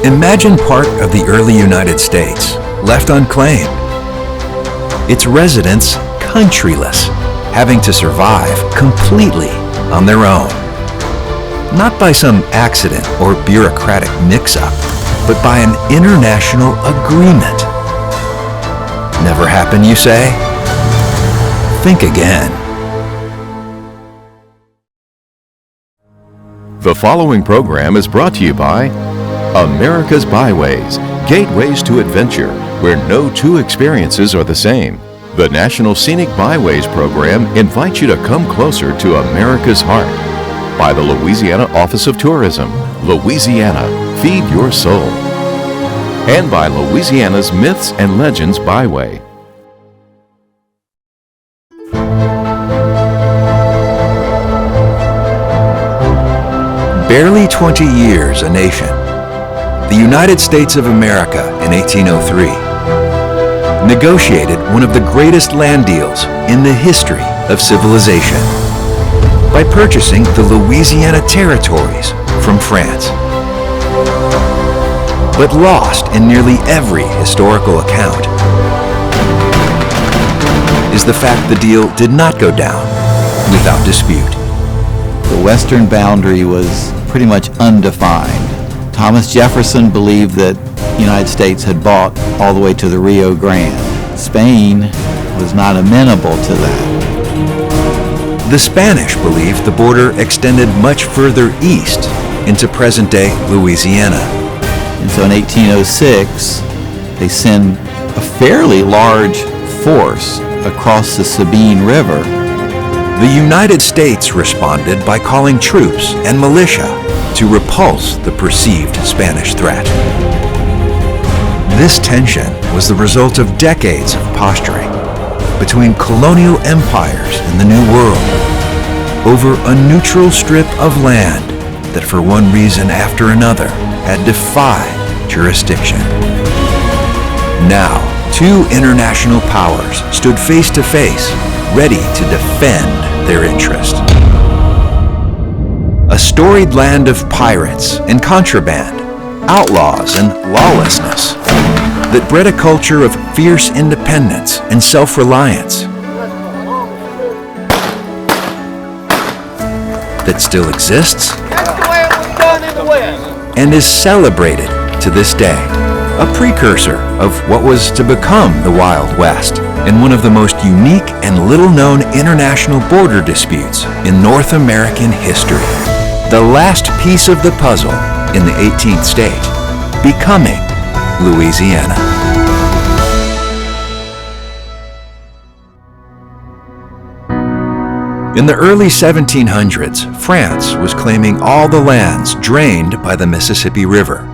Imagine part of the early United States, left unclaimed. Its residents countryless, having to survive completely on their own. Not by some accident or bureaucratic mix-up, but by an international agreement. Never happened, you say? Think again. The following program is brought to you by America's Byways, Gateways to Adventure, where no two experiences are the same. The National Scenic Byways program invites you to come closer to America's heart. By the Louisiana Office of Tourism, Louisiana, feed your soul. And by Louisiana's Myths and Legends Byway. Barely 20 years a nation, the United States of America in 1803 negotiated one of the greatest land deals in the history of civilization by purchasing the Louisiana territories from France. But lost in nearly every historical account is the fact the deal did not go down without dispute. The western boundary was pretty much undefined. Thomas Jefferson believed that the United States had bought all the way to the Rio Grande. Spain was not amenable to that. The Spanish believed the border extended much further east into present-day Louisiana. And so in 1806, they send a fairly large force across the Sabine River. The United States responded by calling troops and militia to repulse the perceived Spanish threat. This tension was the result of decades of posturing between colonial empires in the New World over a neutral strip of land that for one reason after another had defied jurisdiction. Now, two international powers stood face to face, ready to defend their interest. A storied land of pirates and contraband, outlaws and lawlessness that bred a culture of fierce independence and self-reliance that still exists and is celebrated to this day. A precursor of what was to become the Wild West, and one of the most unique and little-known international border disputes in North American history. The last piece of the puzzle in the 18th state, becoming Louisiana. In the early 1700s, France was claiming all the lands drained by the Mississippi River.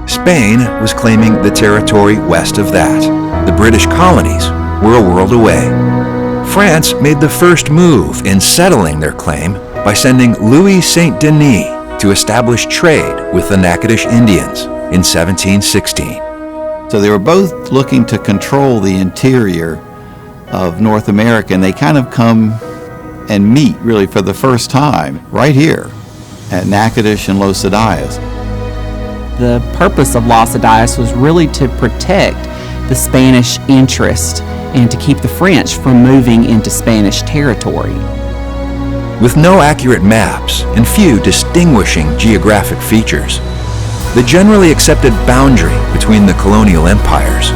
Spain was claiming the territory west of that. The British colonies were a world away. France made the first move in settling their claim by sending Louis Saint-Denis to establish trade with the Natchitoches Indians in 1716. So they were both looking to control the interior of North America, and they kind of come and meet really for the first time right here at Natchitoches and Los Adias. The purpose of Los Adias was really to protect the Spanish interest and to keep the French from moving into Spanish territory. With no accurate maps and few distinguishing geographic features, the generally accepted boundary between the colonial empires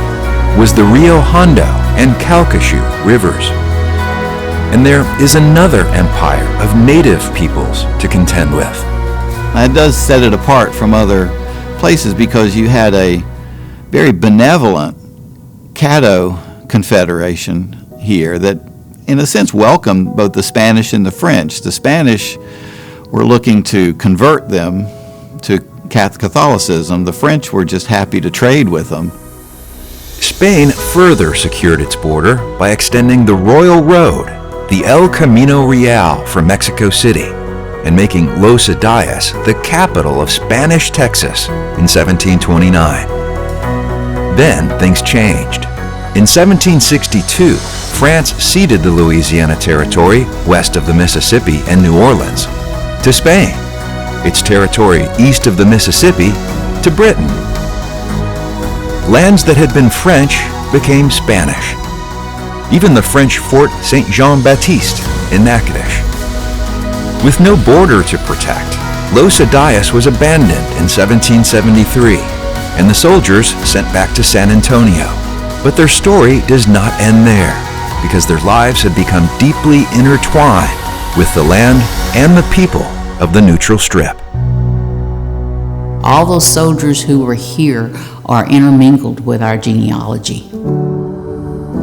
was the Rio Hondo and Calcasieu rivers. And there is another empire of native peoples to contend with. That does set it apart from other places because you had a very benevolent Caddo Confederation here that in a sense welcomed both the Spanish and the French. The Spanish were looking to convert them to Catholicism. The French were just happy to trade with them. Spain further secured its border by extending the Royal Road, the El Camino Real from Mexico City, and making Los Adias the capital of Spanish Texas in 1729. Then things changed. In 1762, France ceded the Louisiana Territory west of the Mississippi and New Orleans to Spain, its territory east of the Mississippi to Britain, lands that had been French became Spanish. Even the French Fort Saint Jean-Baptiste in Natchitoches. With no border to protect, Los Adias was abandoned in 1773 and the soldiers sent back to San Antonio. But their story does not end there, because their lives had become deeply intertwined with the land and the people of the Neutral Strip. All those soldiers who were here are intermingled with our genealogy.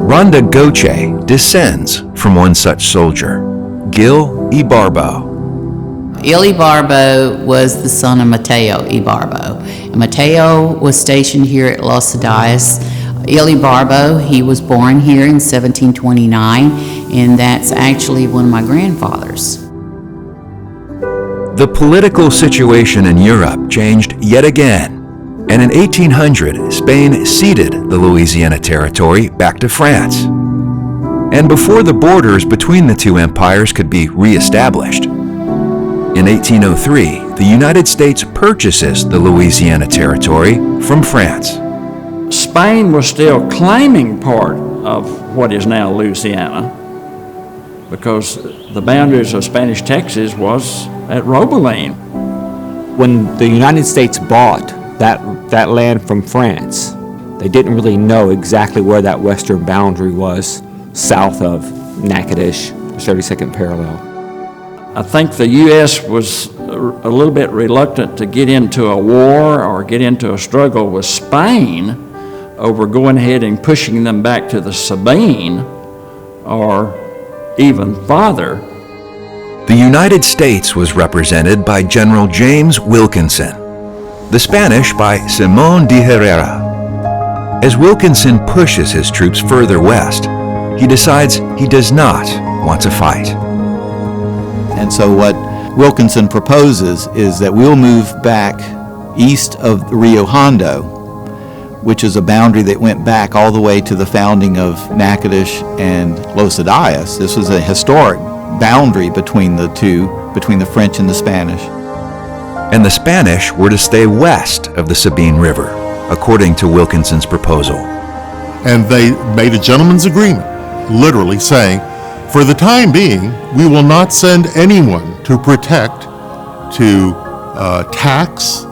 Rhonda Goche descends from one such soldier, Gil Ibarbo. Il Ibarbo was the son of Mateo Ibarbo. Mateo was stationed here at Los Adias. Il Ibarbo, he was born here in 1729, and that's actually one of my grandfathers. The political situation in Europe changed yet again, and in 1800, Spain ceded the Louisiana territory back to France. And before the borders between the two empires could be re-established, in 1803, the United States purchases the Louisiana territory from France. Spain was still claiming part of what is now Louisiana, because the boundaries of Spanish Texas was at Robeline. When the United States bought that land from France, they didn't really know exactly where that western boundary was south of Natchitoches, 32nd parallel. I think the U.S. was a little bit reluctant to get into a war or get into a struggle with Spain over going ahead and pushing them back to the Sabine or even farther. The United States was represented by General James Wilkinson, the Spanish by Simón de Herrera. As Wilkinson pushes his troops further west, he decides he does not want to fight. And so what Wilkinson proposes is that we'll move back east of the Rio Hondo, which is a boundary that went back all the way to the founding of Natchitoches and Los Adias. This was a historic boundary between the two, between the French and the Spanish. And the Spanish were to stay west of the Sabine River, according to Wilkinson's proposal. And they made a gentleman's agreement, literally saying, for the time being, we will not send anyone to protect, to tax,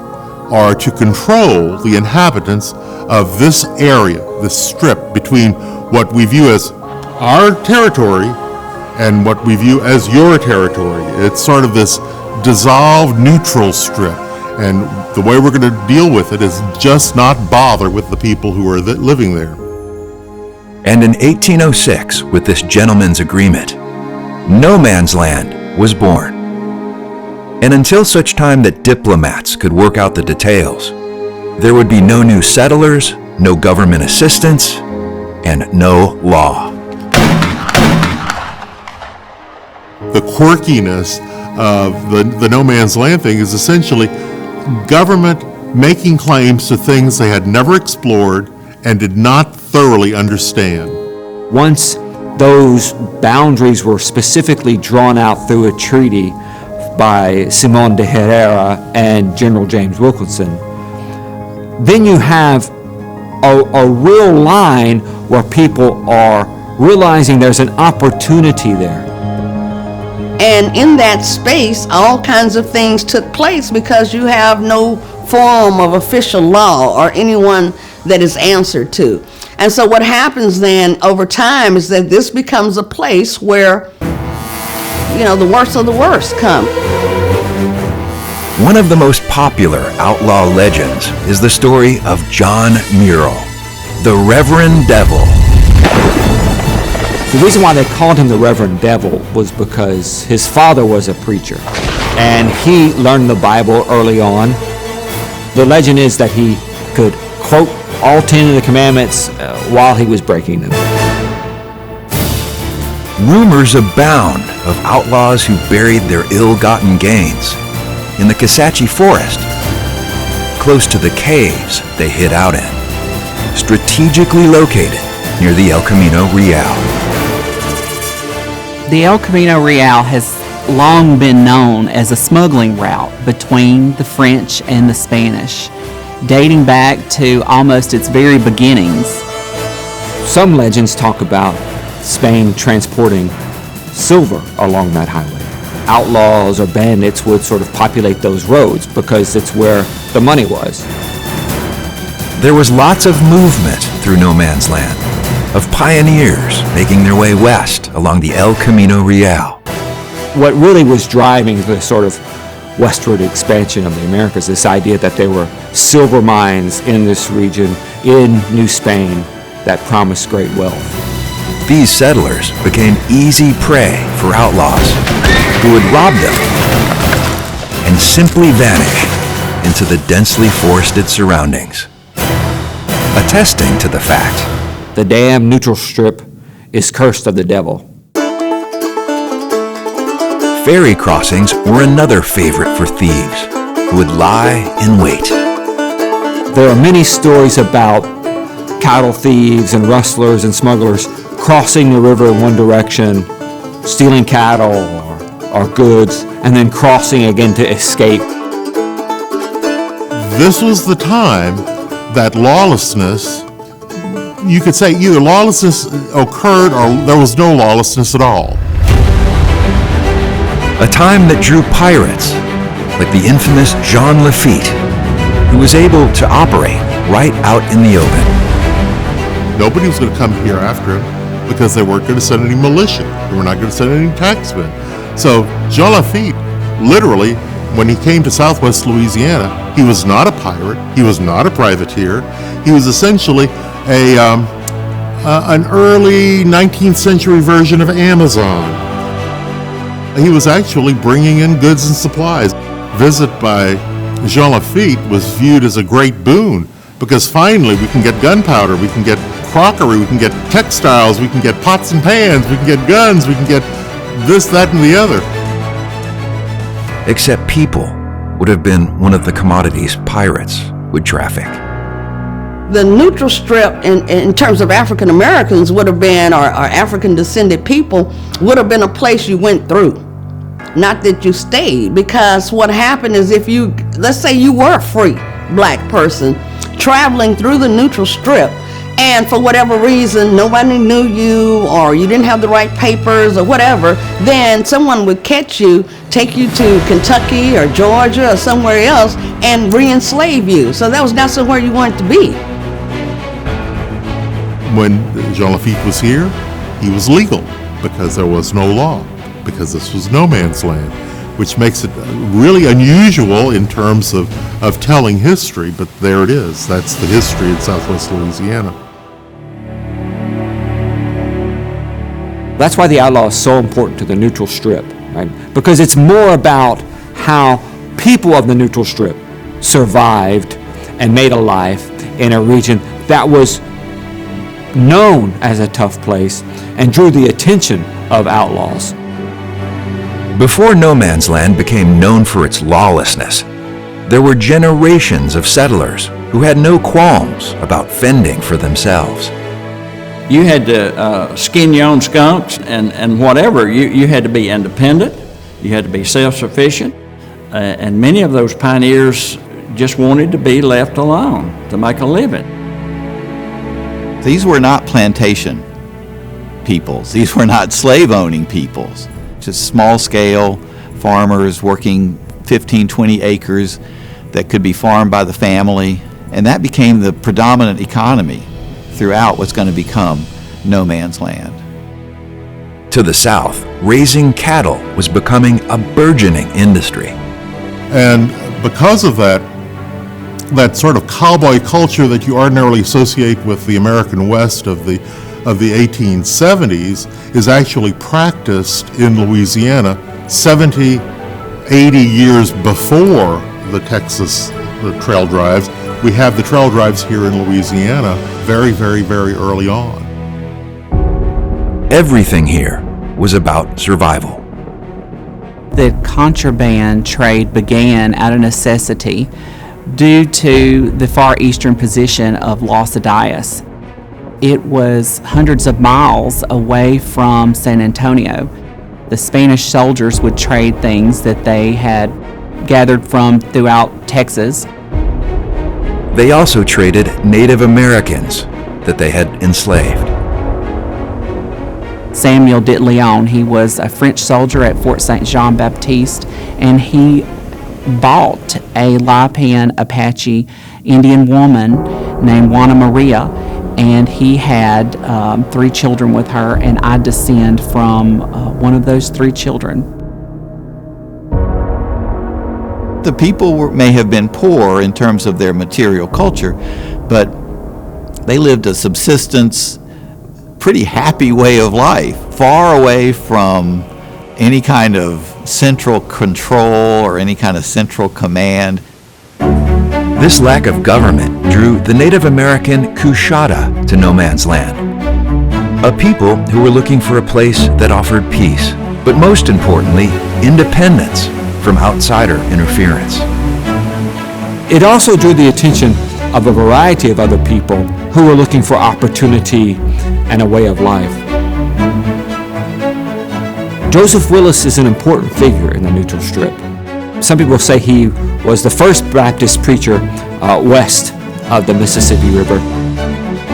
or to control the inhabitants of this area, this strip between what we view as our territory and what we view as your territory. It's sort of this dissolved neutral strip. And the way we're going to deal with it is just not bother with the people who are living there. And in 1806, with this gentleman's agreement, no man's land was born. And until such time that diplomats could work out the details, there would be no new settlers, no government assistance, and no law. The quirkiness of the no man's land thing is essentially government making claims to things they had never explored and did not thoroughly understand. Once those boundaries were specifically drawn out through a treaty by Simón de Herrera and General James Wilkinson, then you have a real line where people are realizing there's an opportunity there. And in that space, all kinds of things took place because you have no form of official law or anyone that is answered to. And so what happens then over time is that this becomes a place where, the worst of the worst come. One of the most popular outlaw legends is the story of John Murrell, the Reverend Devil. The reason why they called him the Reverend Devil was because his father was a preacher, and he learned the Bible early on. The legend is that he could quote all 10 of the commandments while he was breaking them. Rumors abound of outlaws who buried their ill-gotten gains in the Kisatchie Forest, close to the caves they hid out in, strategically located near the El Camino Real. The El Camino Real has long been known as a smuggling route between the French and the Spanish. dating back to almost its very beginnings. Some legends talk about Spain transporting silver along that highway. Outlaws or bandits would sort of populate those roads because it's where the money was. There was lots of movement through no man's land, of pioneers making their way west along the El Camino Real. What really was driving the sort of westward expansion of the Americas, this idea that there were silver mines in this region, in New Spain, that promised great wealth. These settlers became easy prey for outlaws who would rob them and simply vanish into the densely forested surroundings, attesting to the fact The damn neutral strip is cursed of the devil. ferry crossings were another favorite for thieves who would lie in wait. There are many stories about cattle thieves and rustlers and smugglers crossing the river in one direction, stealing cattle or goods, and then crossing again to escape. This was the time that lawlessness, you could say either lawlessness occurred or there was no lawlessness at all. A time that drew pirates like the infamous Jean Lafitte, who was able to operate right out in the open. Nobody was going to come here after him because they weren't going to send any militia. They were not going to send any taxmen. So Jean Lafitte, literally, when he came to Southwest Louisiana, he was not a pirate. He was not a privateer. He was essentially an early 19th century version of Amazon. He was actually bringing in goods and supplies. Visit by Jean Lafitte was viewed as a great boon because finally we can get gunpowder, we can get crockery, we can get textiles, we can get pots and pans, we can get guns, we can get this, that, and the other. Except people would have been one of the commodities pirates would traffic. The neutral strip in terms of African Americans would have been, or African descended people, would have been a place you went through, not that you stayed. Because what happened is if you, let's say you were a free black person traveling through the neutral strip, and for whatever reason nobody knew you or you didn't have the right papers or whatever, then someone would catch you, take you to Kentucky or Georgia or somewhere else and re-enslave you. So that was not somewhere you wanted to be. When Jean Lafitte was here, he was legal because there was no law, because this was no man's land, which makes it really unusual in terms of telling history, but there it is. That's the history in Southwest Louisiana. That's why the outlaw is so important to the neutral strip, right? Because it's more about how people of the neutral strip survived and made a life in a region that was known as a tough place and drew the attention of outlaws. Before no man's land became known for its lawlessness, there were generations of settlers who had no qualms about fending for themselves. You had to skin your own skunks and whatever. You had to be independent. You had to be self-sufficient. And many of those pioneers just wanted to be left alone to make a living. These were not plantation peoples. These were not slave-owning peoples. Just small-scale farmers working 15, 20 acres that could be farmed by the family. And that became the predominant economy throughout what's going to become no man's land. To the south, raising cattle was becoming a burgeoning industry. And because of that sort of cowboy culture that you ordinarily associate with the American West of the 1870s is actually practiced in Louisiana 70, 80 years before the trail drives. We have the trail drives here in Louisiana very, very, very early on. Everything here was about survival. The contraband trade began out of necessity due to the far eastern position of Los Adias. It was hundreds of miles away from San Antonio. The Spanish soldiers would trade things that they had gathered from throughout Texas. They also traded Native Americans that they had enslaved. Samuel de Leon, he was a French soldier at Fort St. Jean Baptiste, and he bought a Lipan Apache Indian woman named Juana Maria, and he had 3 children with her, and I descend from one of those 3 children. The people may have been poor in terms of their material culture, but they lived a subsistence, pretty happy way of life, far away from any kind of central control or any kind of central command. This lack of government drew the Native American Coushatta to no man's land, a people who were looking for a place that offered peace, but most importantly, independence from outsider interference. It also drew the attention of a variety of other people who were looking for opportunity and a way of life. Joseph Willis is an important figure in the Neutral Strip. Some people say he was the first Baptist preacher west of the Mississippi River.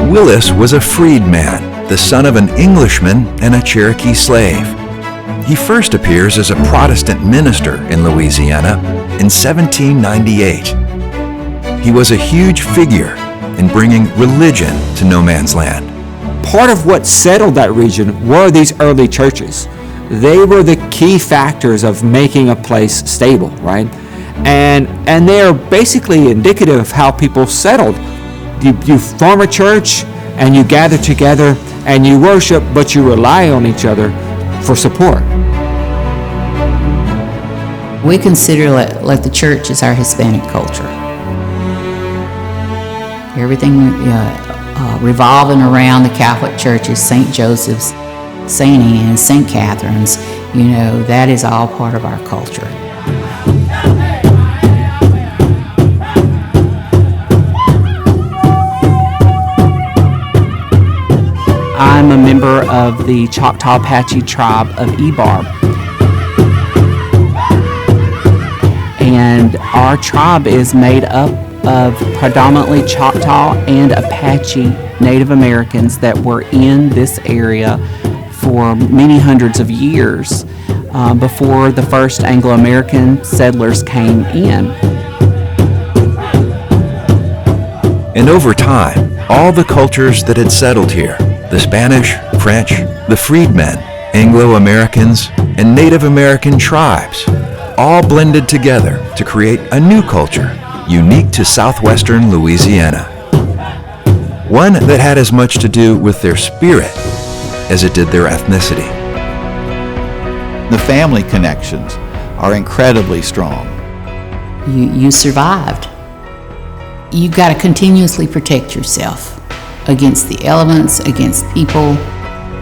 Willis was a freedman, the son of an Englishman and a Cherokee slave. He first appears as a Protestant minister in Louisiana in 1798. He was a huge figure in bringing religion to no man's land. Part of what settled that region were these early churches. They were the key factors of making a place stable, right? And they're basically indicative of how people settled. You form a church and you gather together and you worship, but you rely on each other for support. We consider like the church is our Hispanic culture. Everything revolving around the Catholic churches, St. Joseph's, St. Anne's, St. Catherine's, that is all part of our culture. I'm a member of the Choctaw Apache tribe of Ebarb. And our tribe is made up of predominantly Choctaw and Apache Native Americans that were in this area for many hundreds of years before the first Anglo-American settlers came in. And over time, all the cultures that had settled here, the Spanish, French, the freedmen, Anglo-Americans, and Native American tribes, all blended together to create a new culture unique to southwestern Louisiana. One that had as much to do with their spirit as it did their ethnicity. The family connections are incredibly strong. You survived. You've got to continuously protect yourself against the elements, against people.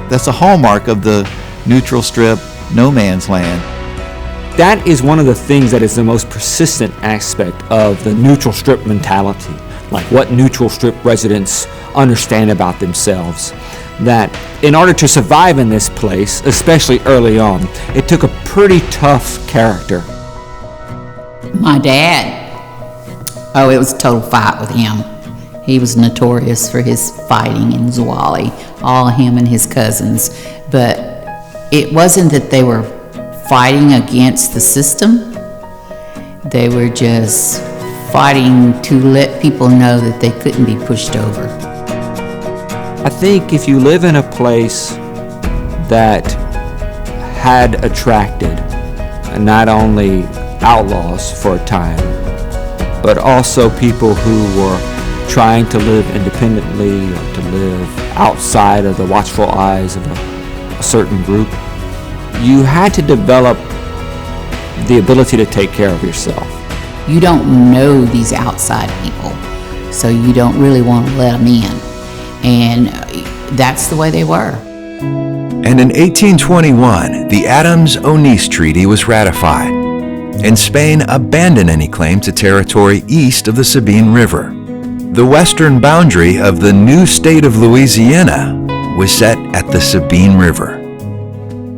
That's a hallmark of the Neutral Strip, no man's land. That is one of the things that is the most persistent aspect of the Neutral Strip mentality, like what Neutral Strip residents understand about themselves. That in order to survive in this place, especially early on, it took a pretty tough character. My dad, it was a total fight with him. He was notorious for his fighting in Zwolle, all him and his cousins. But it wasn't that they were fighting against the system. They were just fighting to let people know that they couldn't be pushed over. I think if you live in a place that had attracted not only outlaws for a time, but also people who were trying to live independently or to live outside of the watchful eyes of a certain group, you had to develop the ability to take care of yourself. You don't know these outside people, so you don't really want to let them in. And that's the way they were. And in 1821, the Adams-Onis Treaty was ratified, and Spain abandoned any claim to territory east of the Sabine River. The western boundary of the new state of Louisiana was set at the Sabine River.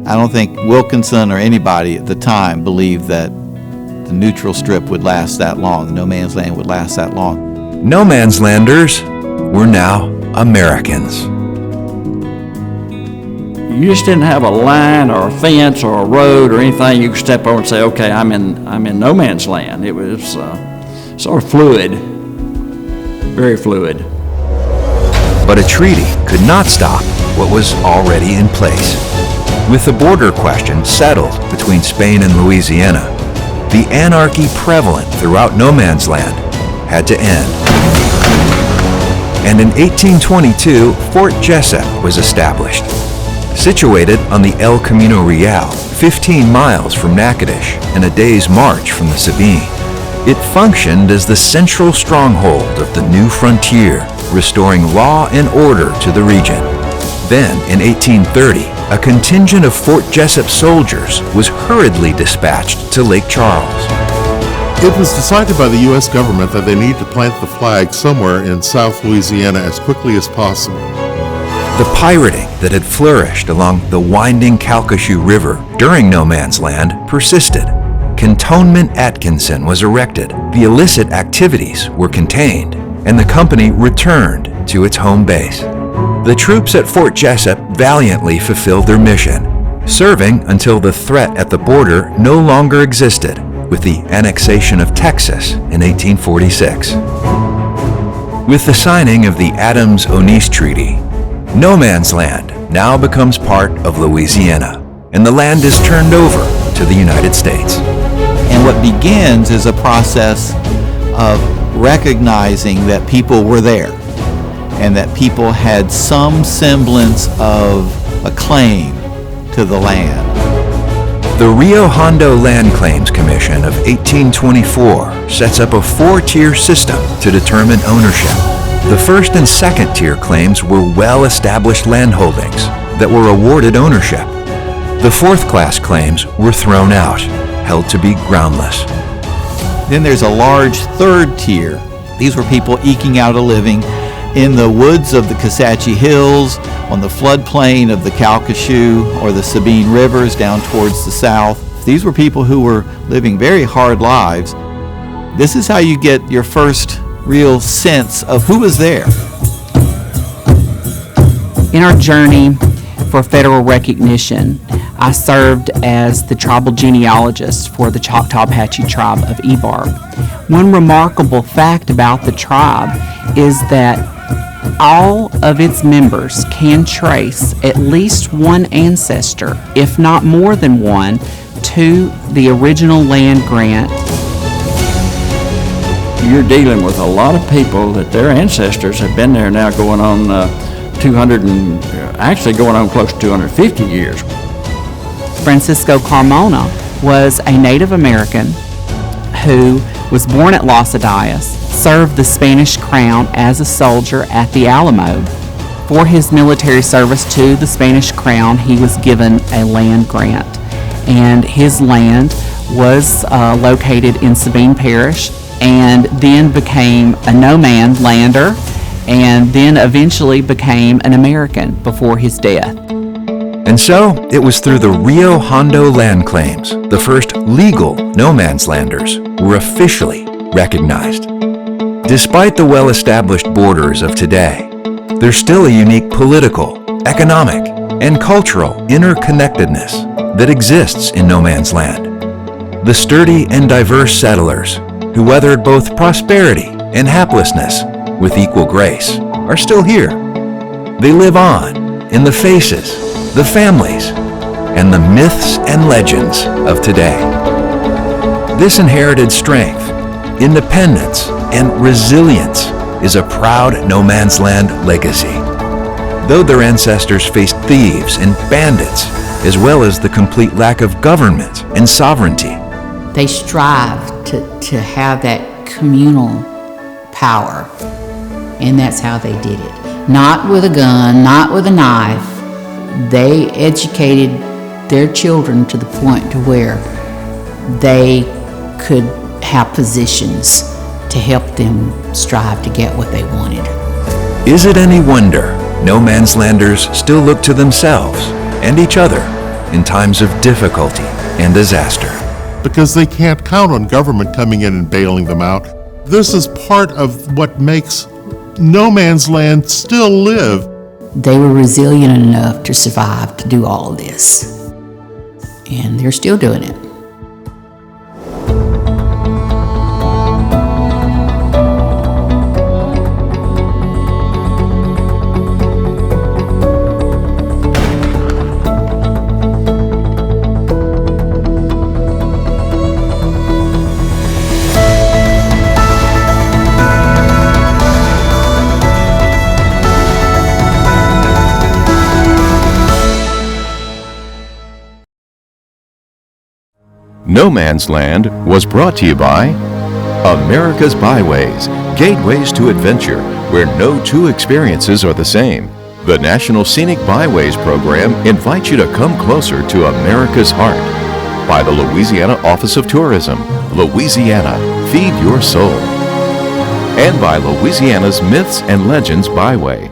I don't think Wilkinson or anybody at the time believed that the Neutral Strip would last that long, the no man's land would last that long. No Man's Landers were now Americans. You just didn't have a line or a fence or a road or anything you could step over and say, okay, I'm in no man's land. It was sort of fluid, very fluid. But a treaty could not stop what was already in place. With the border question settled between Spain and Louisiana, the anarchy prevalent throughout no man's land had to end. And in 1822, Fort Jessup was established. Situated on the El Camino Real, 15 miles from Natchitoches and a day's march from the Sabine, it functioned as the central stronghold of the new frontier, restoring law and order to the region. Then, in 1830, a contingent of Fort Jessup soldiers was hurriedly dispatched to Lake Charles. It was decided by the U.S. government that they need to plant the flag somewhere in South Louisiana as quickly as possible. The pirating that had flourished along the winding Calcasieu River during no man's land persisted. Cantonment Atkinson was erected, the illicit activities were contained, and the company returned to its home base. The troops at Fort Jessup valiantly fulfilled their mission, serving until the threat at the border no longer existed with the annexation of Texas in 1846. With the signing of the Adams-Onis Treaty, no man's land now becomes part of Louisiana, and the land is turned over to the United States. And what begins is a process of recognizing that people were there and that people had some semblance of a claim to the land. The Rio Hondo Land Claims Commission of 1824 sets up a four-tier system to determine ownership. The first and second tier claims were well-established landholdings that were awarded ownership. The fourth-class claims were thrown out, held to be groundless. Then there's a large third tier. These were people eking out a living in the woods of the Kisatchie Hills, on the floodplain of the Calcasieu or the Sabine Rivers down towards the south. These were people who were living very hard lives. This is how you get your first real sense of who was there. In our journey for federal recognition, I served as the tribal genealogist for the Choctaw Apache tribe of Ebarb. One remarkable fact about the tribe is that all of its members can trace at least one ancestor, if not more than one, to the original land grant. You're dealing with a lot of people that their ancestors have been there now going on 200 and actually going on close to 250 years. Francisco Carmona was a Native American who was born at Los Adias, served the Spanish crown as a soldier at the Alamo. For his military service to the Spanish crown, he was given a land grant, and his land was located in Sabine Parish, and then became a no-man lander, and then eventually became an American before his death. And so, it was through the Rio Hondo land claims the first legal no man's landers were officially recognized. Despite the well-established borders of today, there's still a unique political, economic, and cultural interconnectedness that exists in no man's land. The sturdy and diverse settlers who weathered both prosperity and haplessness with equal grace are still here. They live on in the faces, the families, and the myths and legends of today. This inherited strength, independence, and resilience is a proud no man's land legacy. Though their ancestors faced thieves and bandits, as well as the complete lack of government and sovereignty, They strive to have that communal power, and that's how they did it. Not with a gun, not with a knife. They educated their children to the point to where they could have positions to help them strive to get what they wanted. Is it any wonder no man's landers still look to themselves and each other in times of difficulty and disaster? Because they can't count on government coming in and bailing them out. This is part of what makes no man's land still live. They were resilient enough to survive to do all of this. And they're still doing it. No Man's Land was brought to you by America's Byways, gateways to adventure, where no two experiences are the same. The National Scenic Byways program invites you to come closer to America's heart. By the Louisiana Office of Tourism, Louisiana, feed your soul. And by Louisiana's Myths and Legends Byway.